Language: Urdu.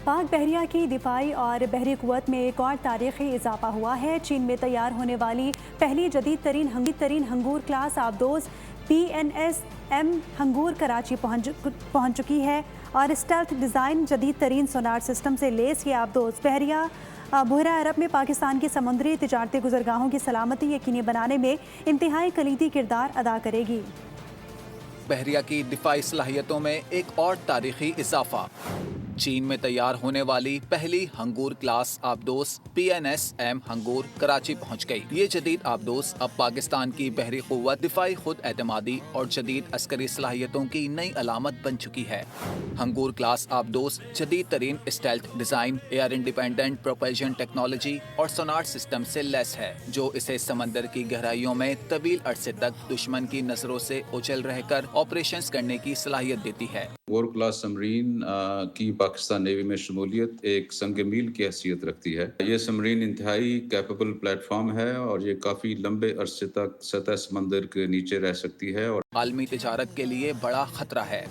پاک بحریہ کی دفاعی اور بحری قوت میں ایک اور تاریخی اضافہ ہوا ہے۔ چین میں تیار ہونے والی پہلی جدید ترین ہنگور کلاس آبدوز PNS-M ہنگور کراچی پہنچ چکی ہے اور اسٹیلتھ ڈیزائن جدید ترین سونار سسٹم سے لیس یہ آبدوز بحیرہ عرب میں پاکستان کی سمندری تجارتی گزرگاہوں کی سلامتی یقینی بنانے میں انتہائی کلیدی کردار ادا کرے گی۔ بحریہ کی دفاعی صلاحیتوں میں ایک اور تاریخی اضافہ۔ چین میں تیار ہونے والی پہلی ہنگور کلاس آبدوز PNS-M ہنگور کراچی پہنچ گئی۔ یہ جدید آبدوز اب پاکستان کی بحری قوت، دفاعی خود اعتمادی اور جدید عسکری صلاحیتوں کی نئی علامت بن چکی ہے۔ ہنگور کلاس آبدوز جدید ترین stealth design, air independent propulsion technology اور سونار سسٹم سے لیس ہے، جو اسے سمندر کی گہرائیوں میں طویل عرصے تک دشمن کی نظروں سے اوچل رہ کر آپریشنز کرنے کی صلاحیت دیتی ہے۔ وار کلاس سمرین کی پاکستان نیوی میں شمولیت ایک سنگ میل کی حیثیت رکھتی ہے۔ یہ سمرین انتہائی کیپیبل پلیٹ فارم ہے اور یہ کافی لمبے عرصے تک سطح سمندر کے نیچے رہ سکتی ہے اور عالمی تجارت کے لیے بڑا خطرہ ہے۔